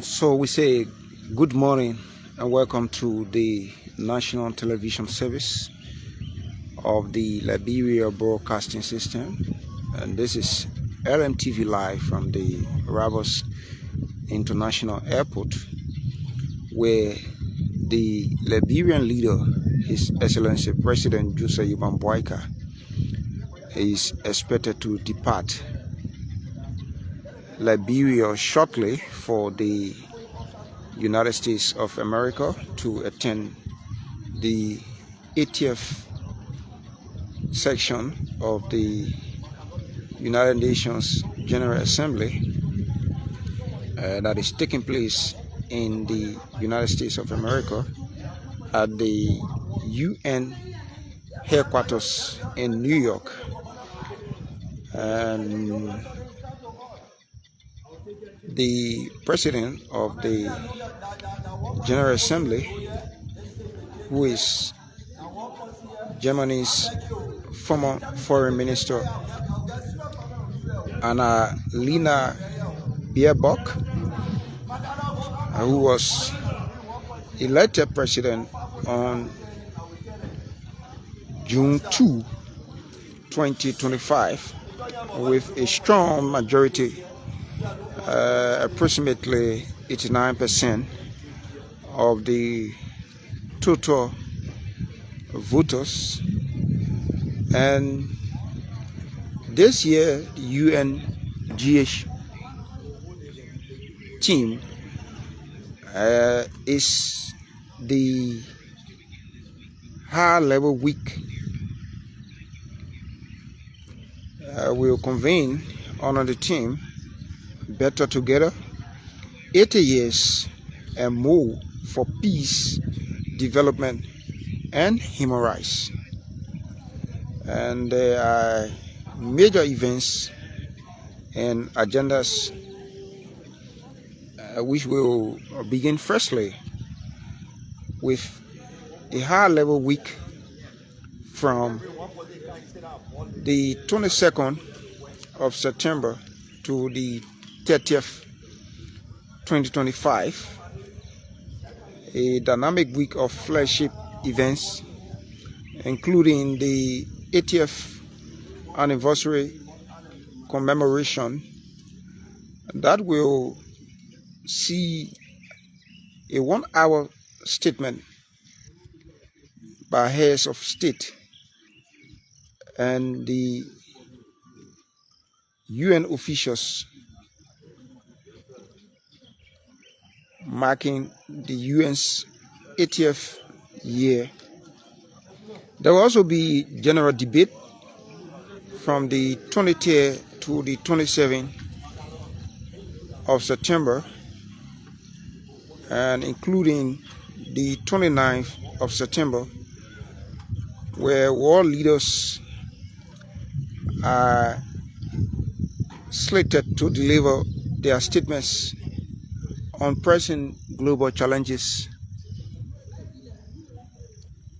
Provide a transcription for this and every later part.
So we say good morning and welcome to the national television service of the Liberia broadcasting system. And this is LMTV live from the Rabos International Airport, where the Liberian leader, His Excellency President Nyuma Boakai, is expected to depart Liberia shortly for the United States of America to attend the 80th section of the United Nations General Assembly that is taking place in the United States of America at the UN headquarters in New York. And the president of the General Assembly, who is Germany's former foreign minister Lena Baerbock, who was elected president on June 2, 2025, with a strong majority, approximately 89% of the total voters. And this year, the UNGA team is the high-level week. Will convene under the theme Better Together, 80 years and more for peace, development, and human rights. And there are major events and agendas which will begin firstly with a high-level week from the 22nd of September to the 30th, 2025, a dynamic week of flagship events, including the 80th anniversary commemoration that will see a 1-hour statement by heads of state and the UN officials marking the UN's 80th year. There will also be general debate from the 23rd to the 27th of September, and including the 29th of September, where world leaders are slated to deliver their statements on pressing global challenges.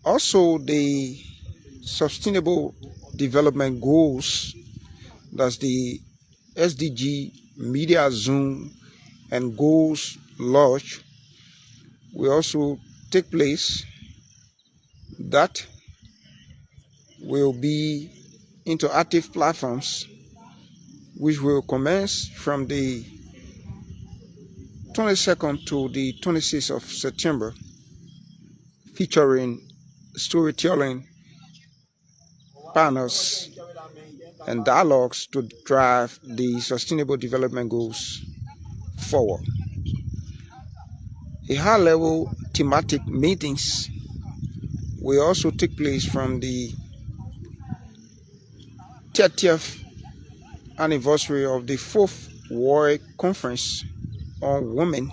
Also, the Sustainable Development Goals, that's the SDG Media Zoom and Goals Launch, will also take place. That will be interactive platforms which will commence from the 22nd to the 26th of September, featuring storytelling, panels, and dialogues to drive the Sustainable Development Goals forward. A high-level thematic meetings will also take place from the 30th anniversary of the 4th World Conference on Women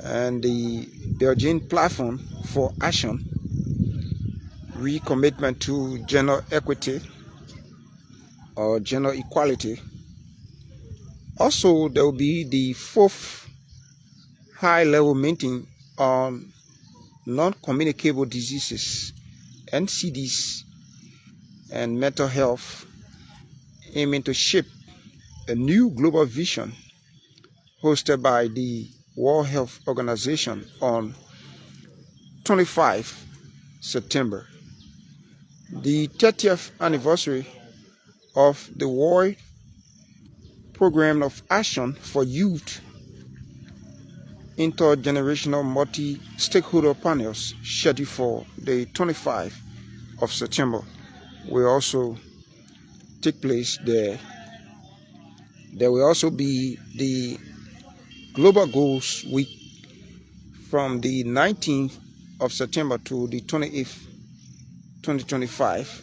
and the Beijing Platform for Action, recommitment to gender equity or gender equality. Also, there will be the 4th high-level meeting on non-communicable diseases, NCDs, and mental health, aiming to shape a new global vision hosted by the World Health Organization on 25 September. The 30th anniversary of the World Program of Action for Youth Intergenerational Multi-Stakeholder Panels scheduled for the 25th of September will also take place there. There will also be the Global Goals Week from the 19th of September to the 28th, 2025.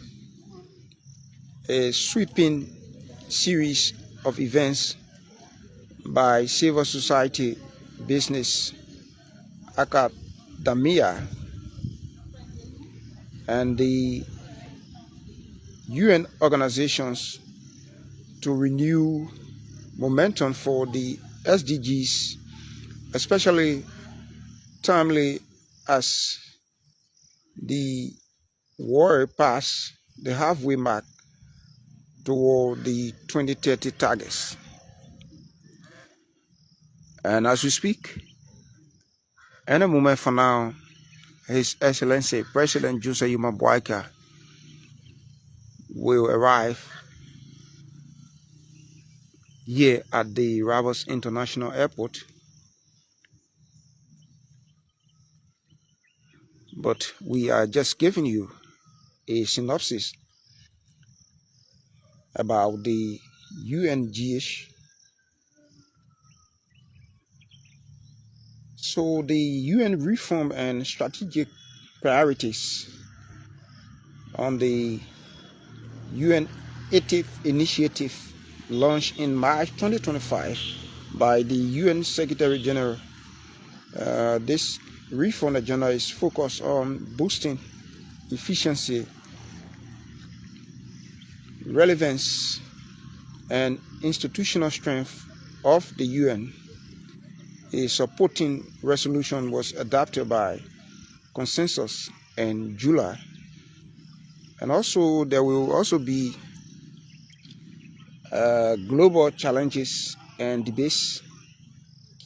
A sweeping series of events by civil society, business, academia, and the UN organizations to renew momentum for the SDGs, especially timely as the world passed the halfway mark toward the 2030 targets. And as we speak, in a moment from now, His Excellency President Nyuma Boakai will arrive here at the Rabas International Airport. But we are just giving you a synopsis about the UNGA. So the UN reform and strategic priorities on the UN 80th initiative launched in March 2025 by the UN Secretary General. This reform agenda is focused on boosting efficiency, relevance, and institutional strength of the UN. A supporting resolution was adopted by consensus in July. And also there will also be global challenges and debates,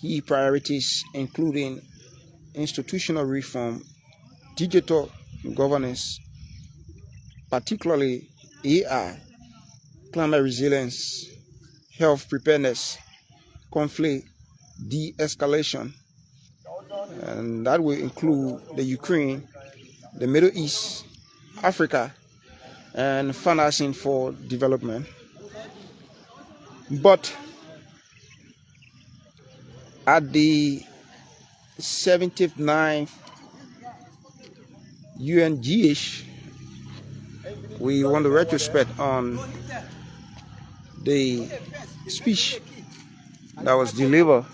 key priorities including institutional reform, digital governance, particularly AI, climate resilience, health preparedness, conflict de-escalation, and that will include the Ukraine, the Middle East, Africa, and financing for development. But at the 79th UNGA, we want to retrospect on the speech that was delivered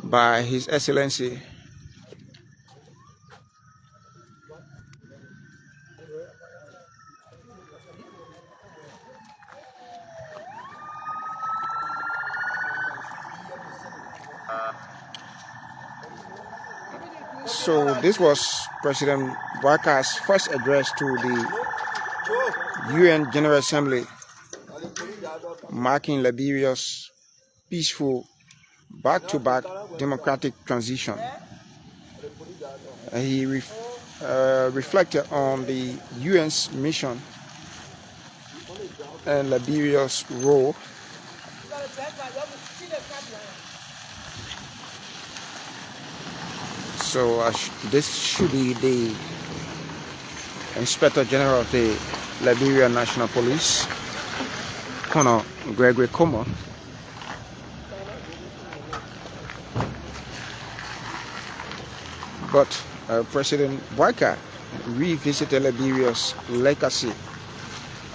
by His Excellency So this was President Boakai's first address to the UN General Assembly, marking Liberia's peaceful back-to-back democratic transition. He reflected on the UN's mission and Liberia's role. So this should be the Inspector General of the Liberia National Police, Colonel Gregory Como. But President Boakai revisited Liberia's legacy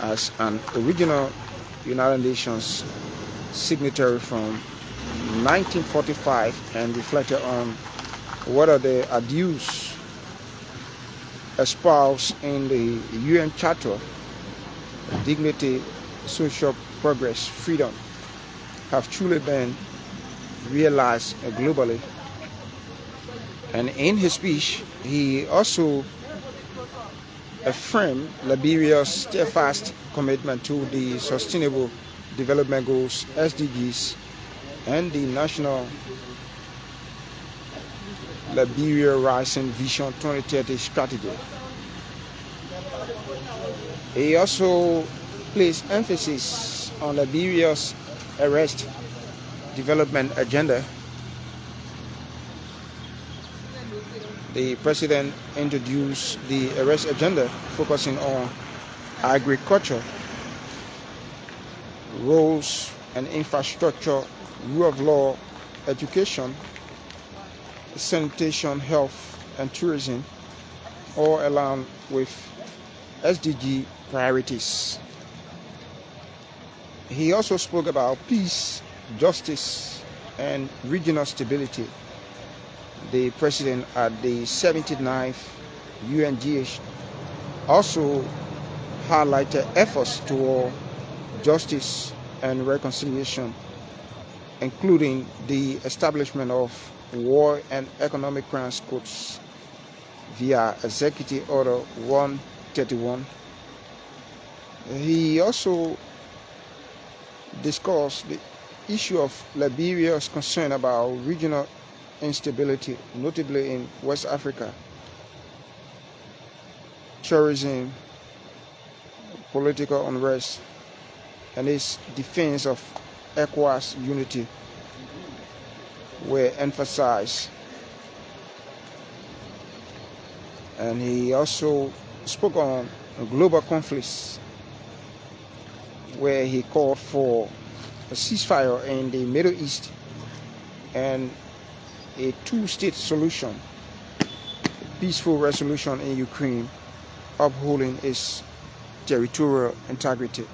as an original United Nations signatory from 1945 and reflected on what are the ideals espoused in the UN Charter: dignity, social progress, freedom, have truly been realized globally. And in his speech, he also affirmed Liberia's steadfast commitment to the Sustainable Development Goals (SDGs) and the National Liberia Rising Vision 2030 strategy. He also placed emphasis on Liberia's arrest development agenda. The president introduced the arrest agenda, focusing on agriculture, roads and infrastructure, rule of law, education, sanitation, health, and tourism, all along with SDG priorities. He also spoke about peace, justice, and regional stability. The president at the 79th UNGA also highlighted efforts toward justice and reconciliation, including the establishment of war and economic crimes courts via Executive Order 131. He also discussed the issue of Liberia's concern about regional instability, notably in West Africa, terrorism, political unrest, and its defense of ECOWAS unity were emphasized. And he also spoke on global conflicts, where he called for a ceasefire in the Middle East and a two-state solution, a peaceful resolution in Ukraine, upholding its territorial integrity.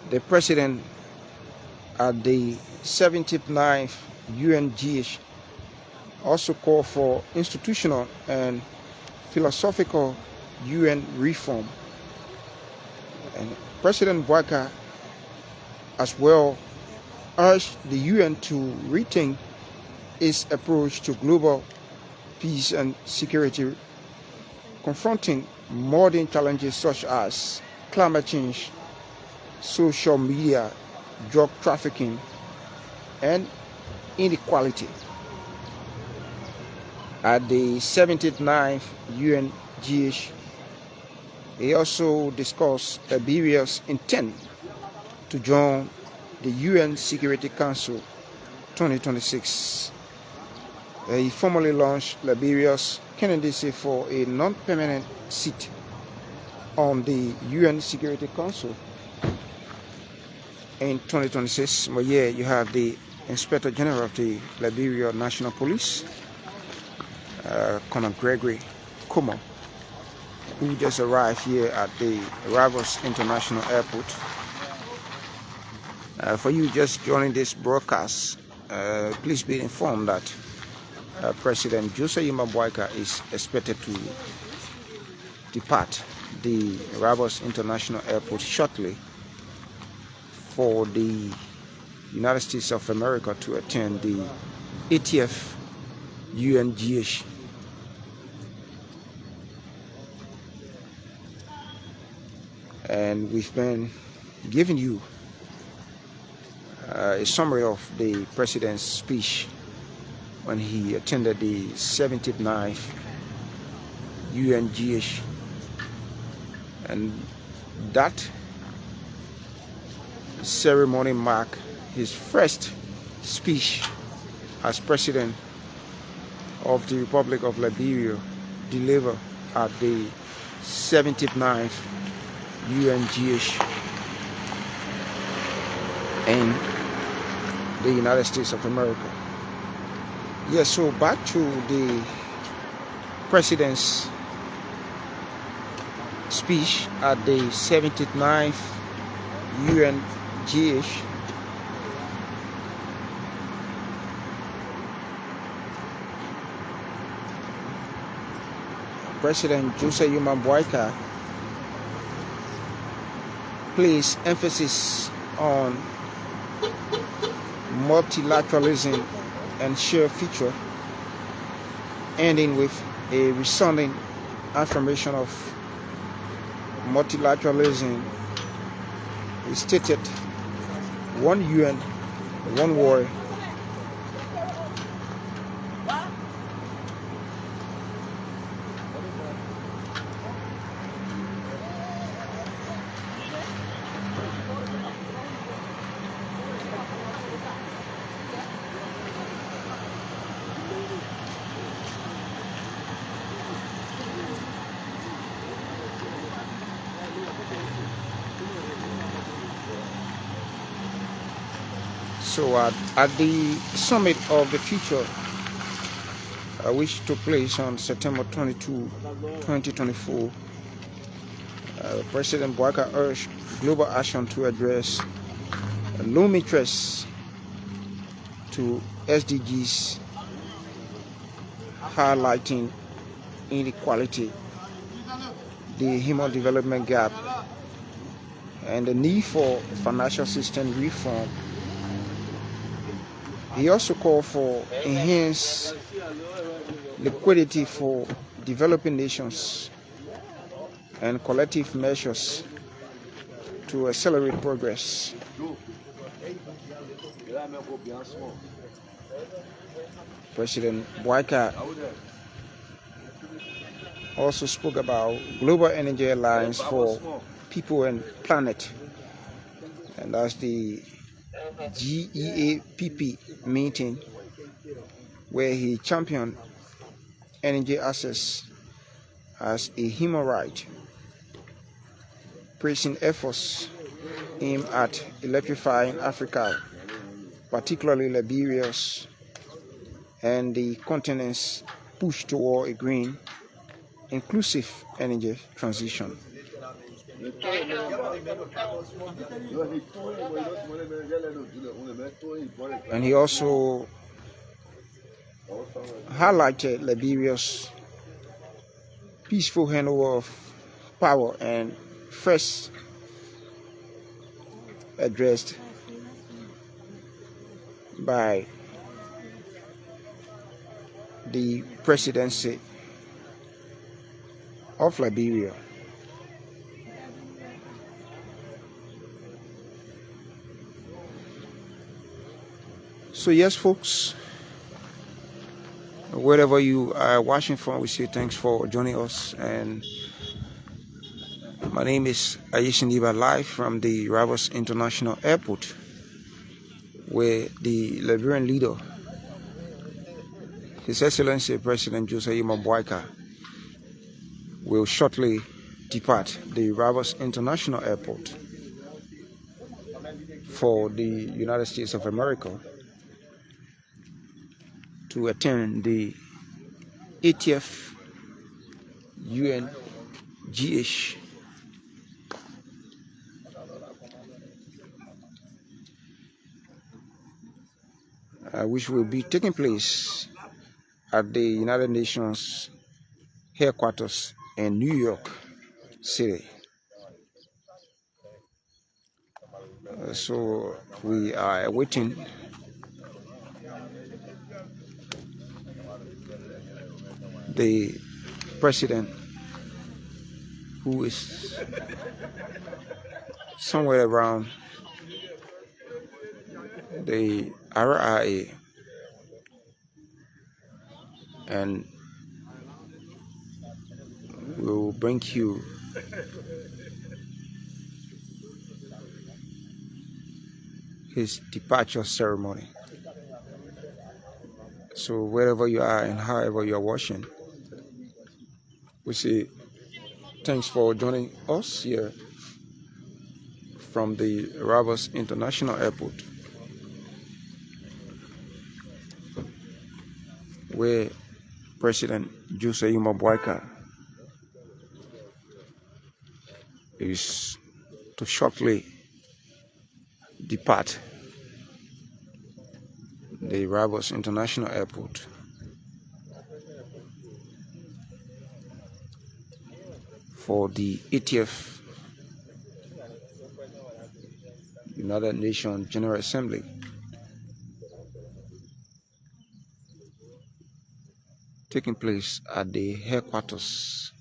The president at the 79th UNGA also called for institutional and philosophical UN reform. And President Boakai as well urged the UN to rethink its approach to global peace and security, confronting modern challenges such as climate change, social media, drug trafficking, and inequality. At the 79th UNGA, he also discussed Liberia's intent to join the UN Security Council 2026. He formally launched Liberia's candidacy for a non-permanent seat on the UN Security Council in 2026. But yeah, you have the Inspector General of the Liberia National Police, Colonel Gregory Kuma, who just arrived here at the Rivers International Airport. For you just joining this broadcast, please be informed that President Nyuma is expected to depart the Rivers International Airport shortly for the United States of America to attend the 80th UNGA. And we've been giving you a summary of the president's speech when he attended the 79th UNGA, and that ceremony marked his first speech as president of the Republic of Liberia, delivered at the 79th UNGA in the United States of America. Yes, so back to the president's speech at the 79th UNGA. President Nyuma placed emphasis on multilateralism and shared future, ending with a resounding affirmation of multilateralism, he stated, one UN, one war. So at the summit of the future, which took place on September 22, 2024, President Boakai urged global action to address looming threats to SDGs, highlighting inequality, the human development gap, and the need for financial system reform. He also called for enhanced liquidity for developing nations and collective measures to accelerate progress. President Boakai also spoke about Global Energy Alliance for People and Planet, and that's the GEAPP meeting, where he championed energy access as a human right, praising efforts aimed at electrifying Africa, particularly Liberia's and the continent's push toward a green, inclusive energy transition. And he also highlighted Liberia's peaceful handover of power and first addressed by the presidency of Liberia. So yes, folks, wherever you are watching from, we say thanks for joining us. And my name is Nyuma live from the Rivers International Airport, where the Liberian leader, His Excellency President Nyuma Boakai, will shortly depart the Rivers International Airport for the United States of America to attend the 80th UNGA which will be taking place at the United Nations headquarters in New York City. So we are awaiting the president, who is somewhere around the RIA, and will bring you his departure ceremony. So wherever you are and however you are watching, we say thanks for joining us here from the Rivers International Airport, where President Nyuma Boakai is to shortly depart the Rivers International Airport for the 80th United Nations General Assembly, taking place at the headquarters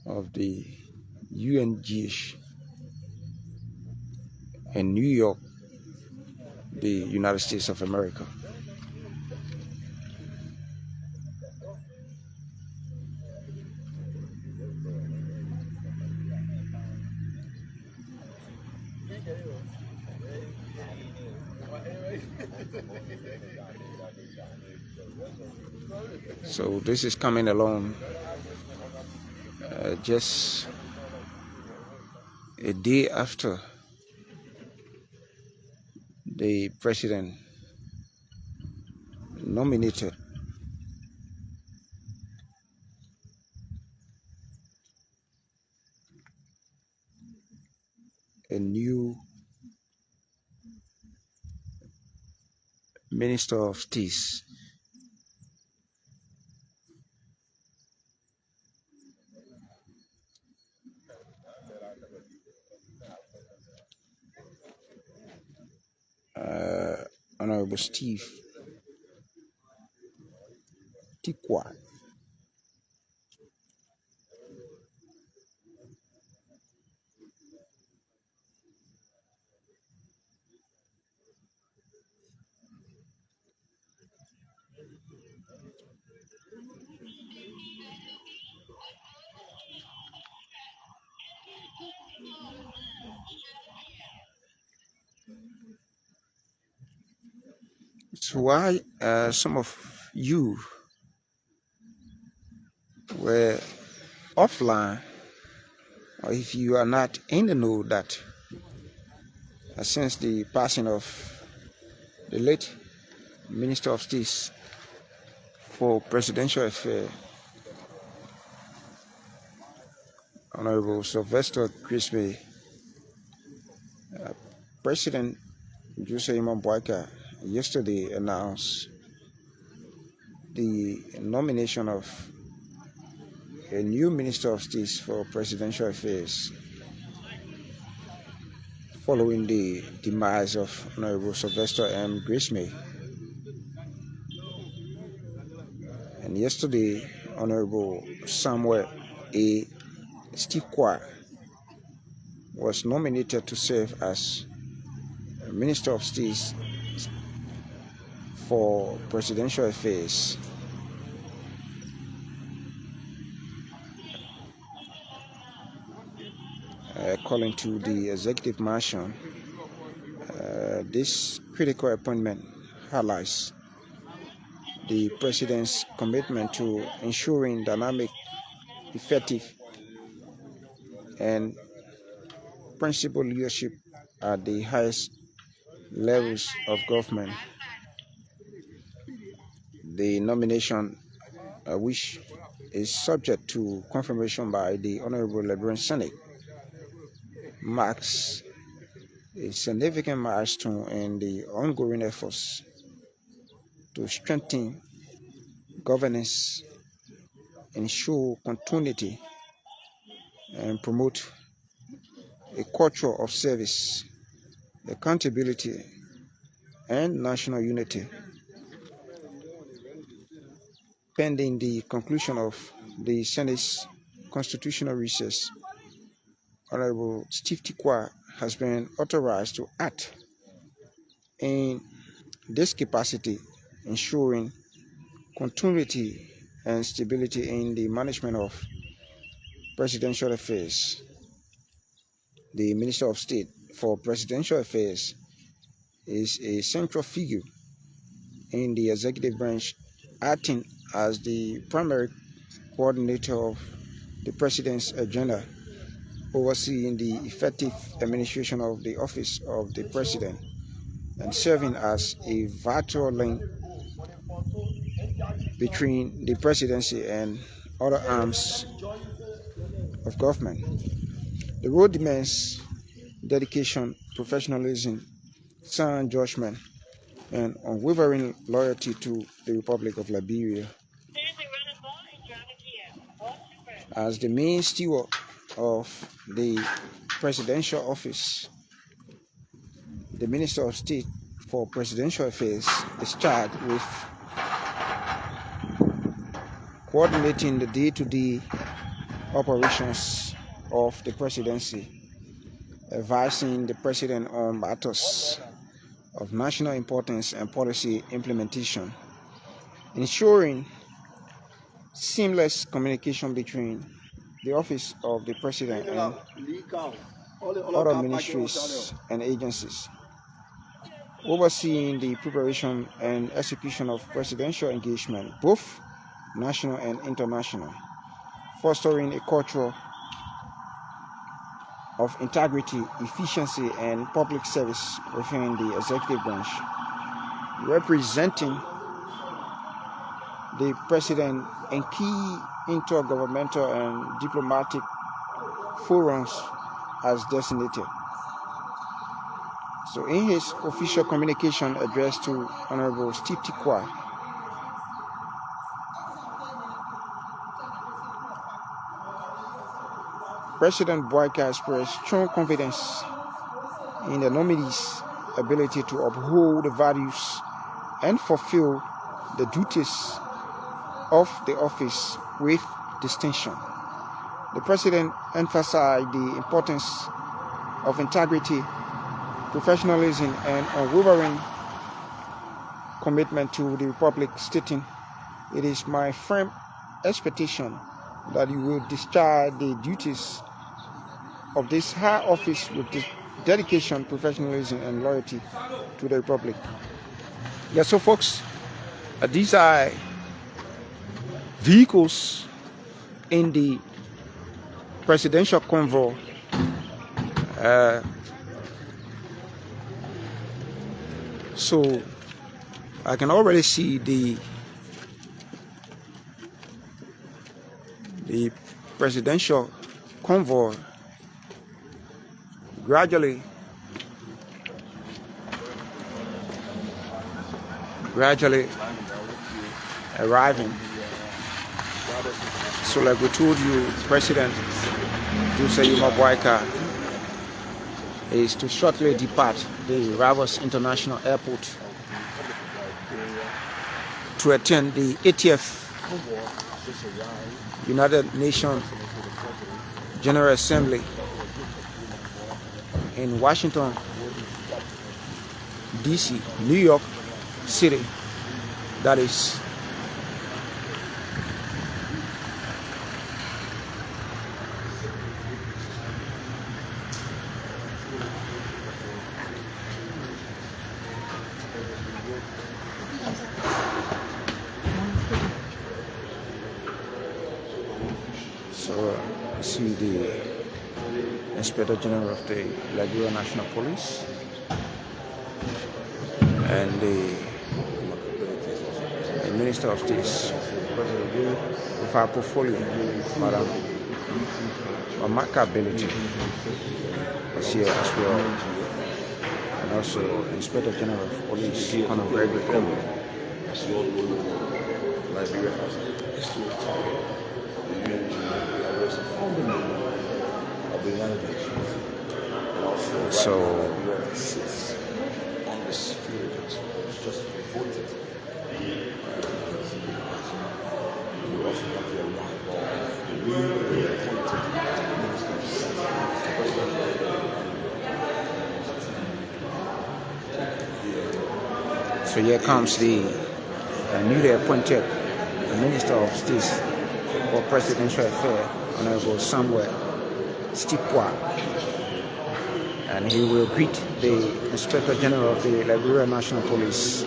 of the UNGA in New York, the United States of America. So this is coming along just a day after the president nominated a new Minister of State, Honorable Steve Tikwa. So why some of you were offline, or if you are not in the know that since the passing of the late Minister of State for Presidential Affairs, Honorable Sylvester Crispy, President Boakai yesterday announced the nomination of a new Minister of State for Presidential Affairs following the demise of Honorable Sylvester M. Grisme. And yesterday, Honorable Samuel A. Stikwa was nominated to serve as Minister of State for Presidential Affairs. According to the executive mansion, this critical appointment highlights the President's commitment to ensuring dynamic, effective, and principled leadership at the highest levels of government. The nomination, which is subject to confirmation by the Honorable Liberian Senate, marks a significant milestone in the ongoing efforts to strengthen governance, ensure continuity, and promote a culture of service, accountability, and national unity. Pending the conclusion of the Senate's constitutional recess, Honorable Steve Tikwa has been authorized to act in this capacity, ensuring continuity and stability in the management of presidential affairs. The Minister of State for Presidential Affairs is a central figure in the executive branch, acting as the primary coordinator of the President's agenda, overseeing the effective administration of the office of the President, and serving as a vital link between the presidency and other arms of government. The role demands dedication, professionalism, sound judgment, and unwavering loyalty to the Republic of Liberia. As the main steward of the presidential office, the Minister of State for Presidential Affairs is charged with coordinating the day-to-day operations of the presidency, advising the president on matters of national importance and policy implementation, ensuring seamless communication between the office of the president and other ministries and agencies, overseeing the preparation and execution of presidential engagement, both national and international, fostering a culture of integrity, efficiency, and public service within the executive branch, representing the president in key intergovernmental and diplomatic forums as designated. So in his official communication addressed to Honorable Steve Tikwa, President Boakai expressed strong confidence in the nominee's ability to uphold the values and fulfill the duties of the office with distinction. The President emphasized the importance of integrity, professionalism, and unwavering commitment to the Republic, stating, "It is my firm expectation that you will discharge the duties of this high office with dedication, professionalism, and loyalty to the Republic." Yeah, so folks, these are vehicles in the presidential convoy. So I can already see the presidential convoy gradually arriving. So like we told you, President Nyuma is to shortly depart the Ravos International Airport to attend the 80th United Nations General Assembly in Washington, D.C., New York City. That is see the Inspector General of the Liberia National Police and the Minister of State with our portfolio, Madam Ability is here as well, and also Inspector General of Police, Colonel Gregory Coleman. Liberia has a history of target. The UNGA is a founding member of the United Nations. And also, so Liberia sits on the Security Council. It's just voted. We also have the arrival of the newly appointed Minister of State. So here comes the newly appointed Minister of State for Presidential Affairs, Honorable Samuel Stipwa, and he will greet the Inspector General of the Liberia National Police.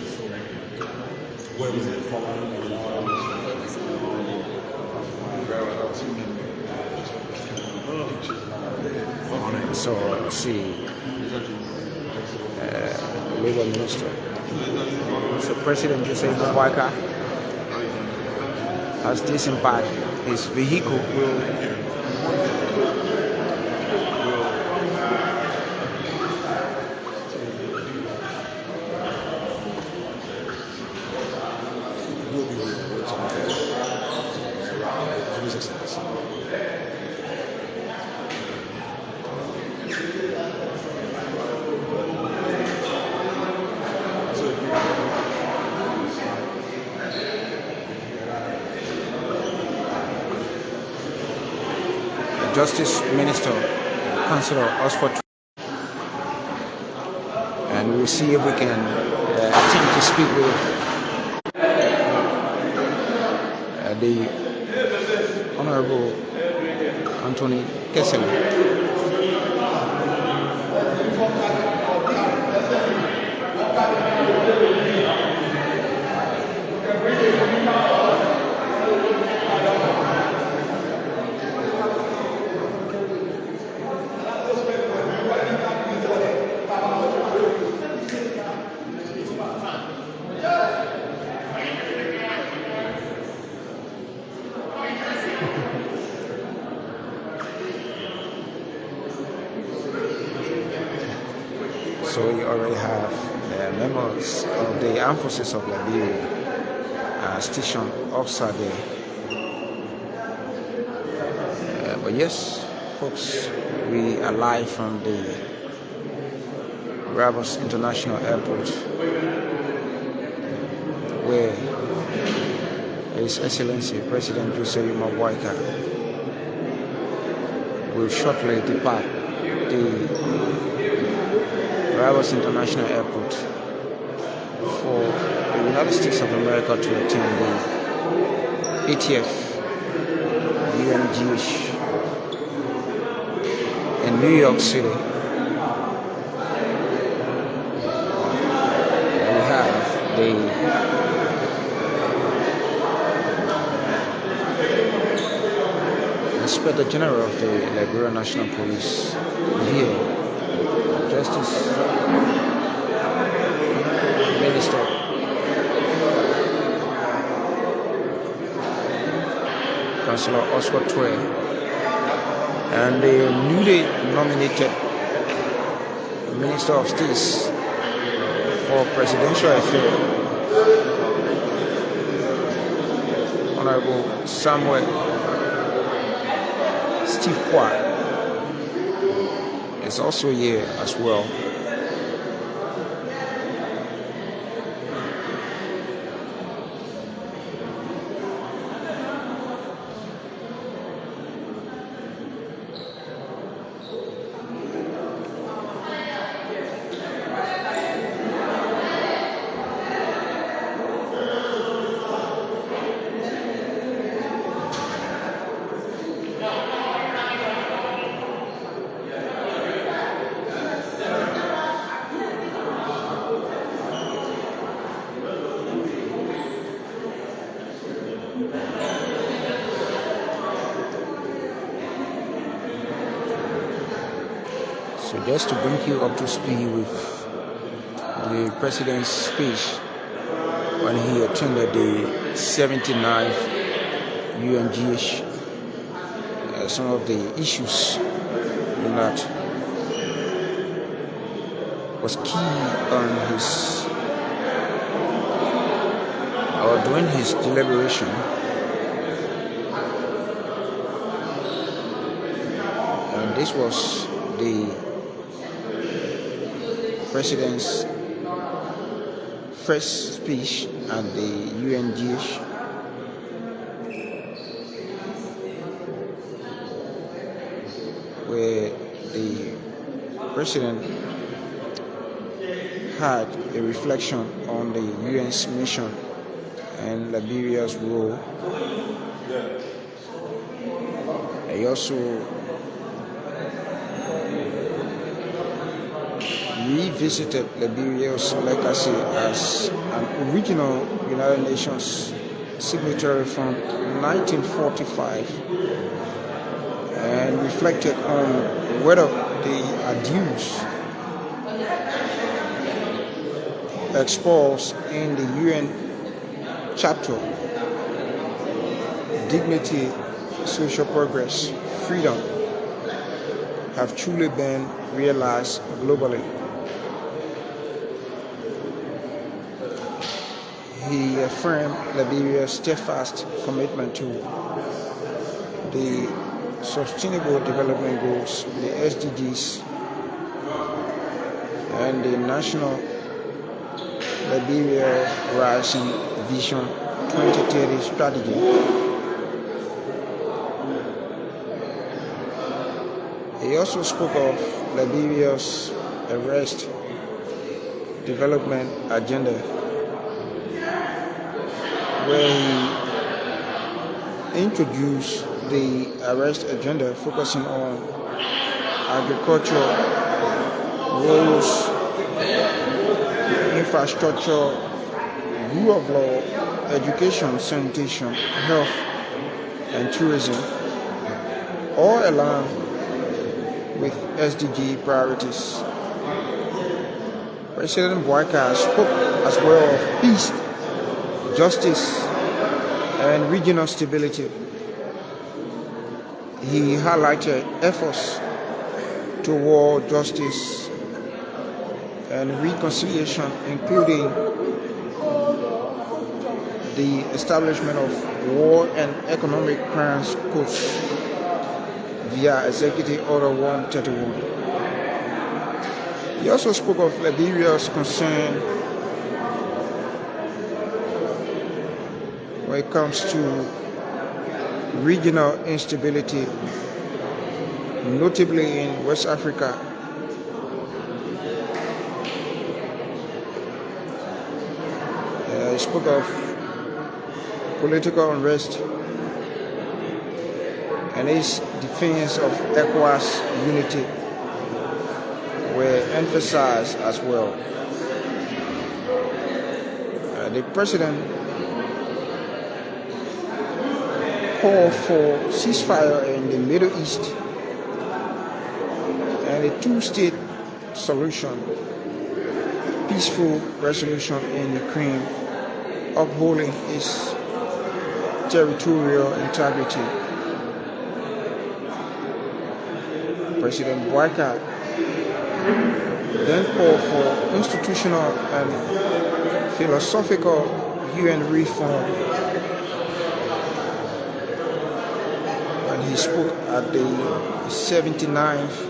So see, Labor Minister. So President Joseph Boakai has disembarked. His vehicle will Justice Minister, Councillor Oxford, and we'll see if we can attempt to speak with the Honorable Anthony Kessel. So we already have members of the armed forces of Liberia stationed outside there. But yes, folks, we are live from the Rabos International Airport, where His Excellency President Nyuma Boakai will shortly depart the Rabos International Airport for the United States of America to attend the 80th UNGA in New York City. And we have the Inspector General of the Liberia National Police here, Justice Minister, Councillor Oxford, and the newly nominated Minister of State for Presidential Affairs, Honorable Samuel Steve Kwak, is also here as well. So just to bring you up to speed with the President's speech when he attended the 79th UNGA, some of the issues that was key on his, or during his deliberation. And this was the President's first speech at the UNGA, where the President had a reflection on the UN's mission and Liberia's role. He also revisited Liberia's legacy as an original United Nations signatory from 1945 and reflected on whether the abuse exposed in the UN chapter, dignity, social progress, freedom, have truly been realized globally. He affirmed Liberia's steadfast commitment to the Sustainable Development Goals, the SDGs, and the National Liberia Rising Vision 2030 strategy. He also spoke of Liberia's arrest development agenda, where he introduced the arrest agenda focusing on agriculture, roads, infrastructure, rule of law, education, sanitation, health, and tourism, all aligned with SDG priorities. President Boakai spoke as well of peace, justice, and regional stability. He highlighted efforts toward justice and reconciliation, including the establishment of war and economic crimes courts via Executive Order 131. He also spoke of Liberia's concern when it comes to regional instability, notably in West Africa. He spoke of political unrest and his defense of ECOWAS unity were emphasized as well. The president called for ceasefire in the Middle East and a two-state solution, peaceful resolution in Ukraine, upholding its territorial integrity. President Boakai then called for institutional and philosophical UN reform when he spoke at the 79th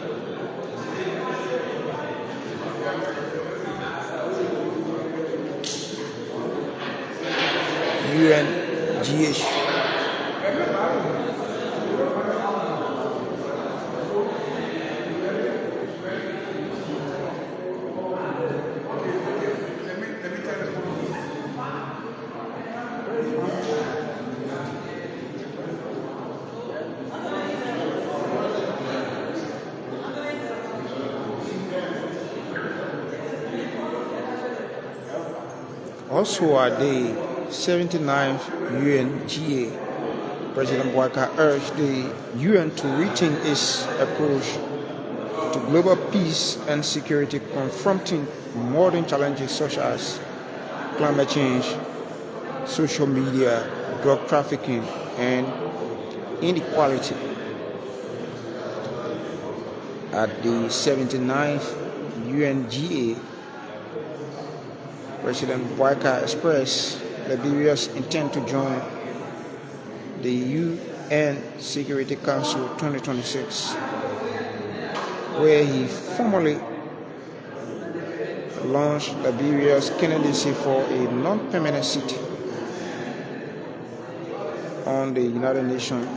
UNGA. Also at the 79th UNGA, President Boakai urged the UN to rethink its approach to global peace and security, confronting modern challenges such as climate change, social media, drug trafficking, and inequality. At the 79th UNGA, President Boakai expressed Liberia's intent to join the UN Security Council 2026, where he formally launched Liberia's candidacy for a non-permanent seat on the United Nations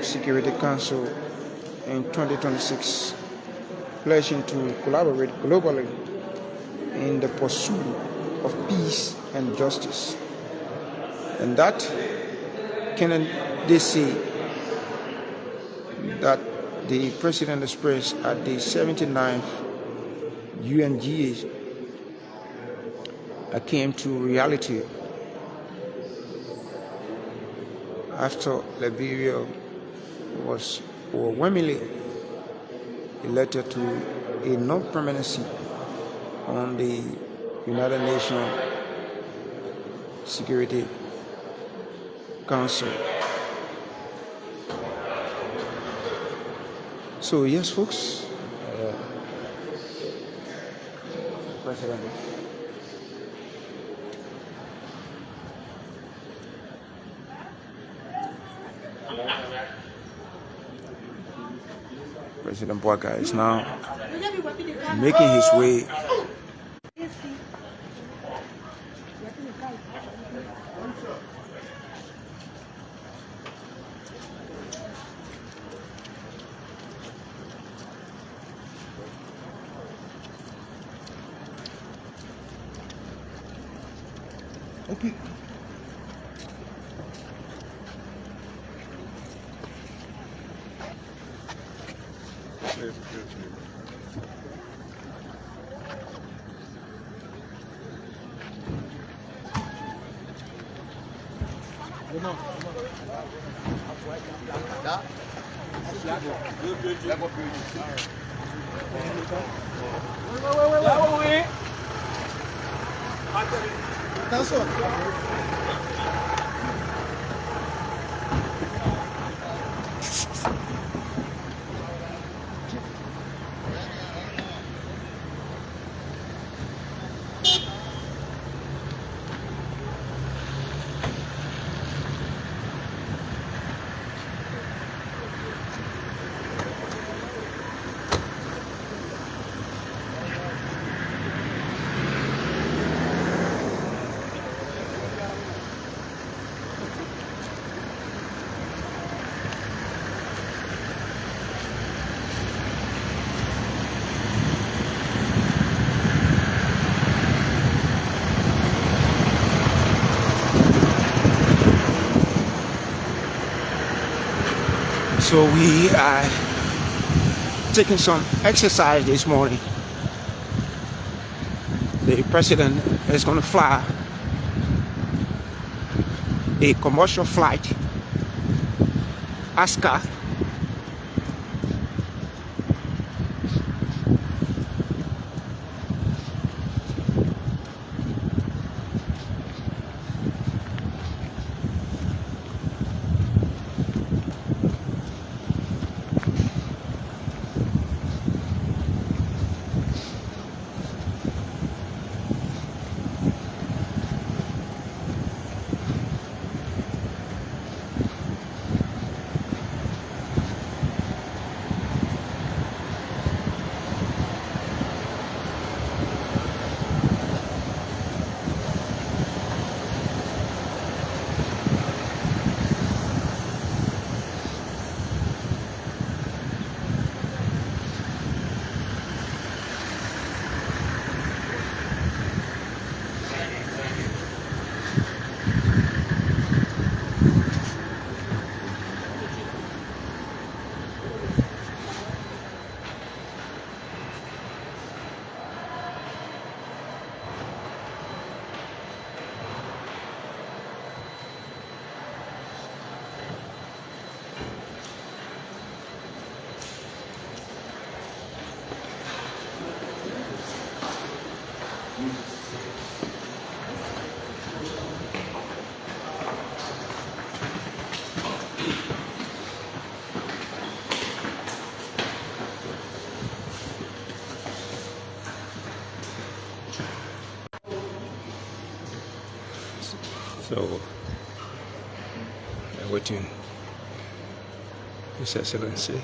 Security Council in 2026, pledging to collaborate globally in the pursuit of peace and justice. And that candidacy that the president expressed at the 79th UNGA came to reality after Liberia was overwhelmingly elected to a non-permanent seat on the United Nations Security Council. So yes, folks, President Boakai is now making his way Okay. Attention. So we are taking some exercise this morning. The president is going to fly a commercial flight, ASCA, so we're waiting, His Excellency.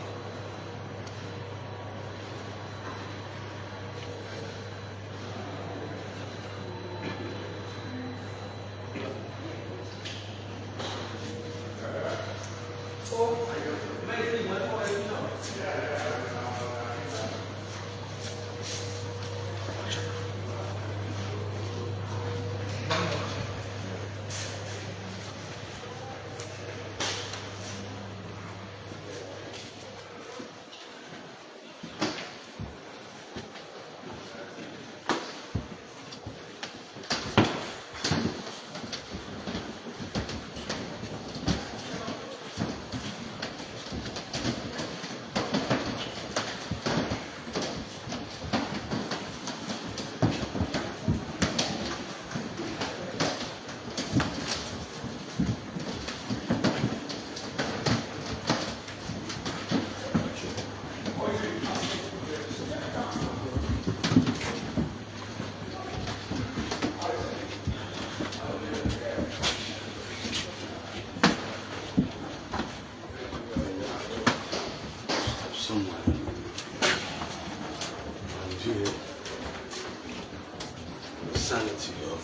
Sanity of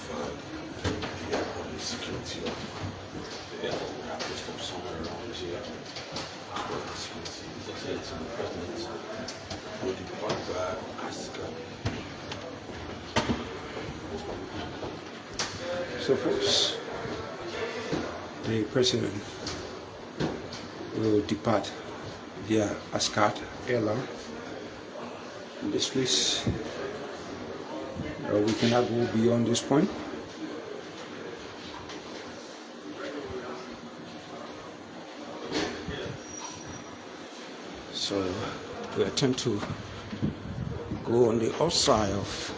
the airport and security of the airport. We have to stop somewhere around here. For the security, His Excellency the President will depart via ASCA. So folks, the president will depart via Ascot airline. In this place, we cannot go beyond this point. So we attempt to go on the outside of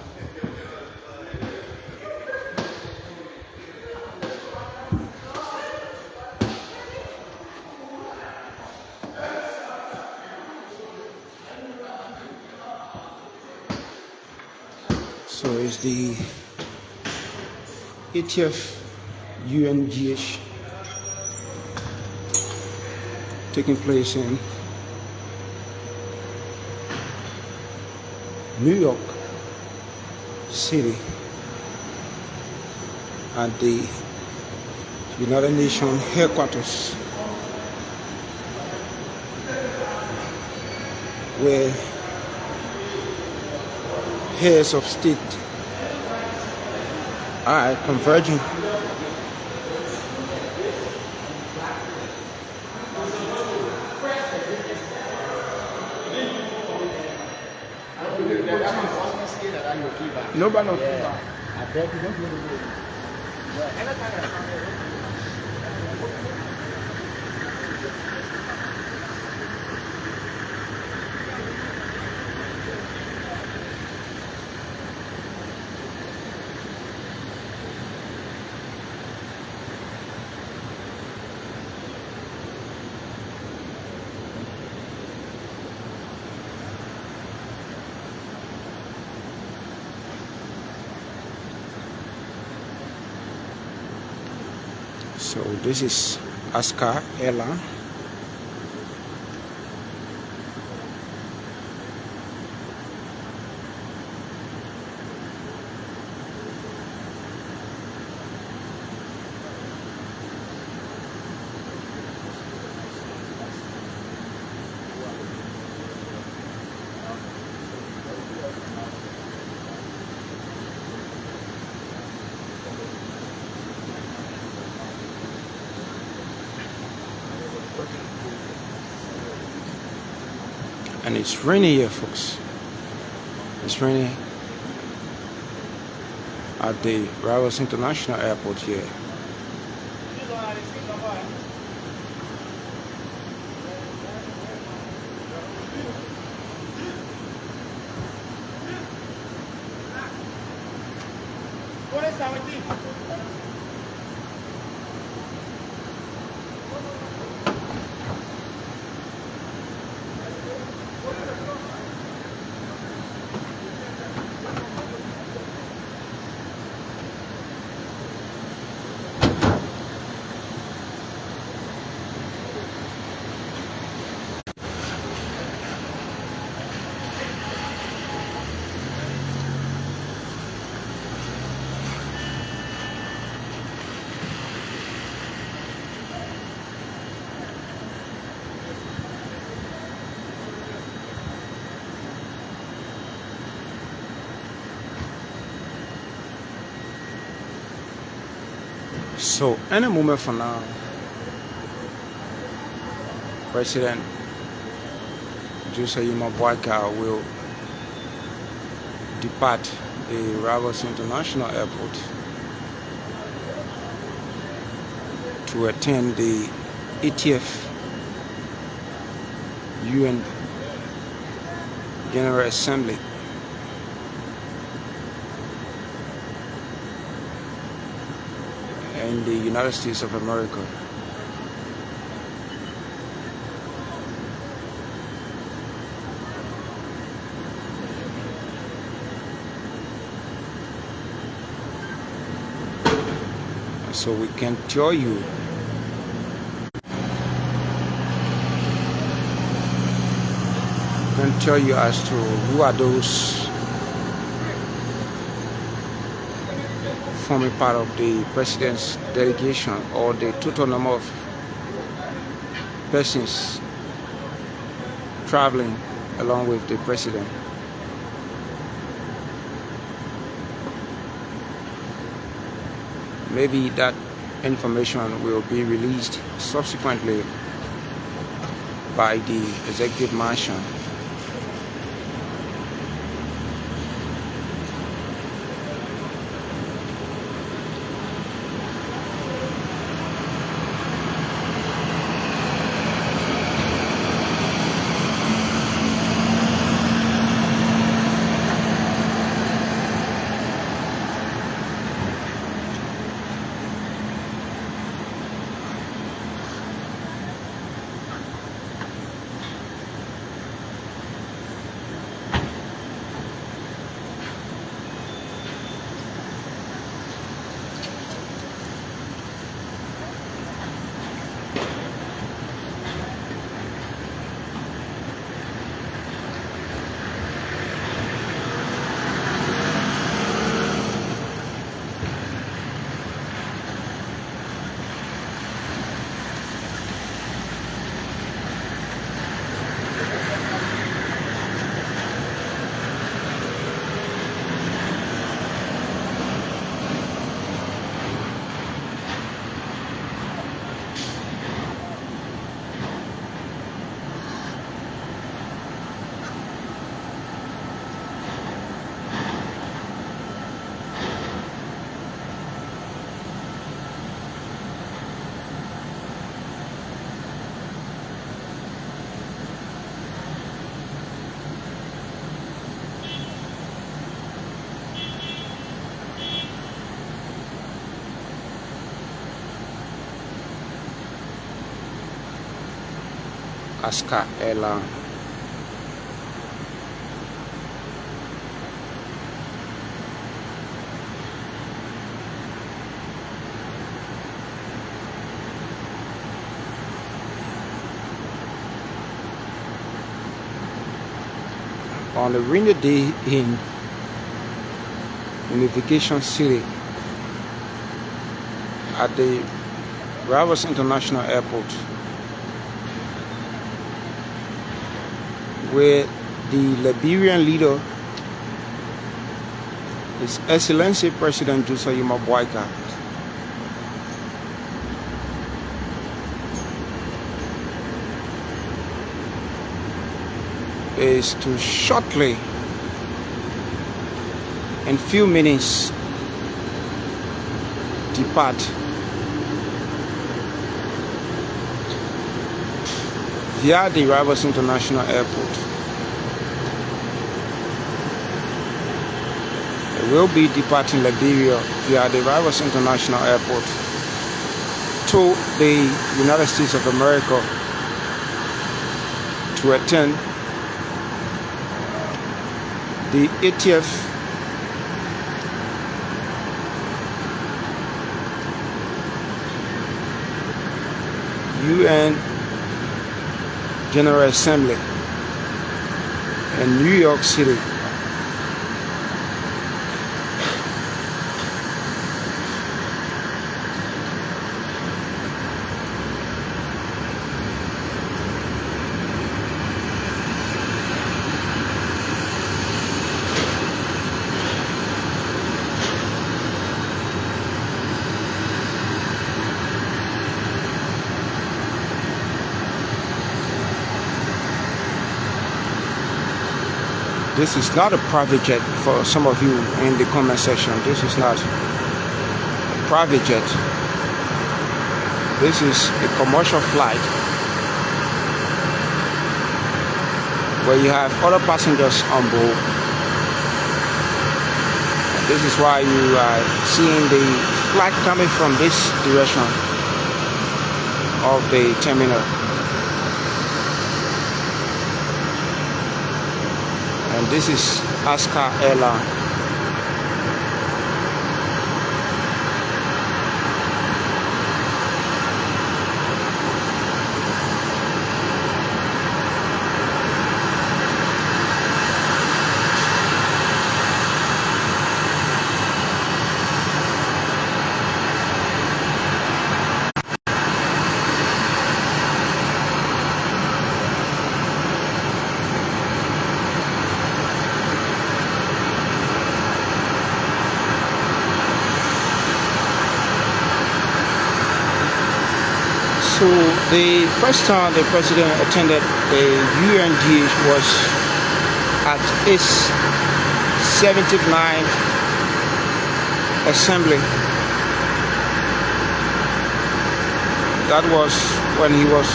so it's the 80th UNGA taking place in New York City at the United Nations headquarters, where heads of state are converging. No, but no. So this is Ascar Airline. And it's raining here, folks. It's raining at the Rivals International Airport here. So any moment from now, President Nyuma Boakai will depart the Rivals International Airport to attend the 80th UN General Assembly. In the United States of America. So we can tell you as to who are those forming part of the president's delegation, or the total number of persons traveling along with the president. maybe that information will be released subsequently by the executive mansion. Aska Airline. On a rainy day in Unification City at the Rivers International Airport, where the Liberian leader, His Excellency President Nyuma Boakai, is to shortly, in few minutes, depart via the Rivers International Airport. It will be departing Liberia via the Rivers International Airport to the United States of America to attend the 80th UN General Assembly in New York City. This is not a private jet for some of you in the comment section. This is not a private jet. This is a commercial flight where you have other passengers on board. And this is why you are seeing the flight coming from this direction of the terminal. And this is Aska Airline. to the first time the president attended the UNGA was at its 79th assembly. That was when he was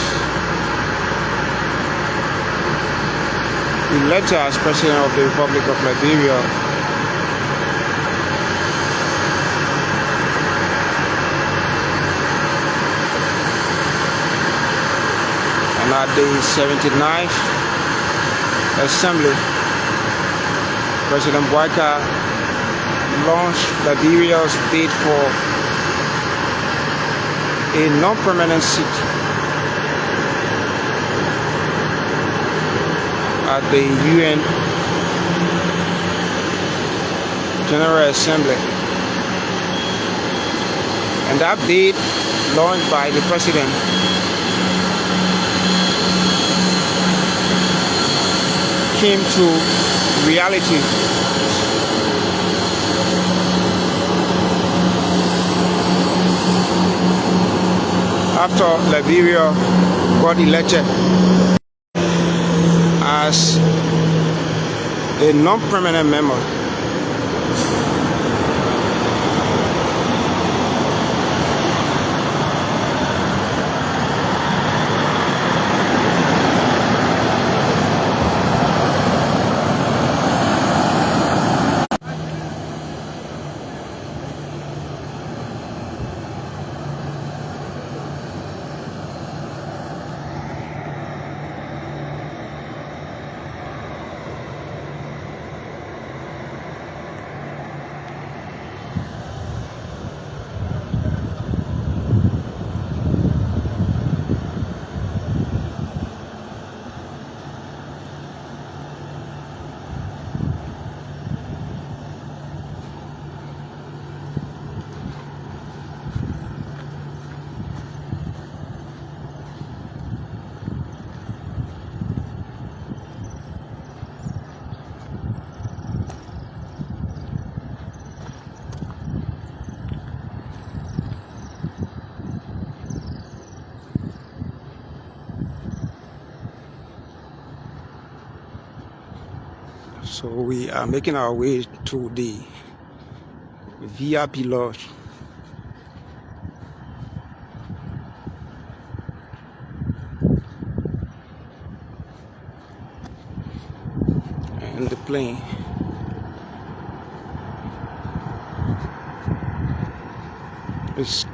elected as president of the Republic of Liberia. And at the 79th assembly, President Boakai launched Liberia's bid for a non-permanent seat at the UN General Assembly. And that bid, launched by the president, came to reality. After Liberia got elected as a non-permanent member So we are making our way to the VIP lodge. And the plane is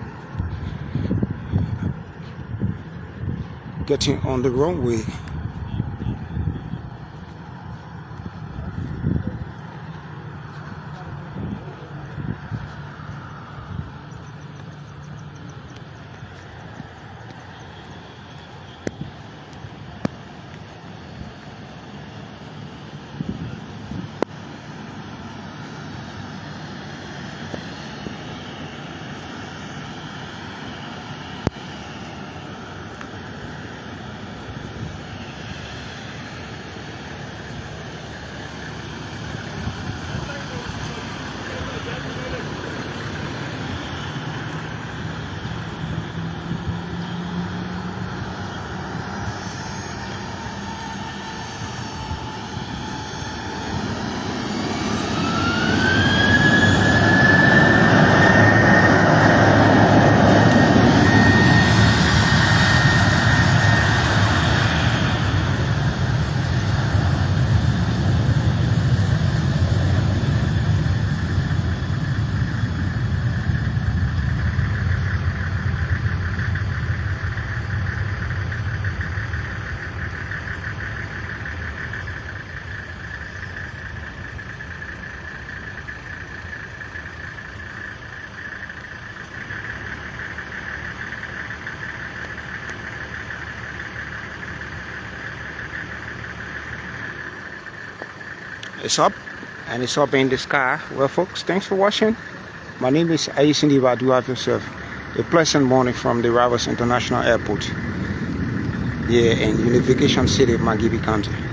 getting on the runway. It's up, and it's up in the sky. Well, folks, thanks for watching. My name is Ayesindi Badu. Have yourself a pleasant morning from the Rivers International Airport here in Unification City of Magibi County.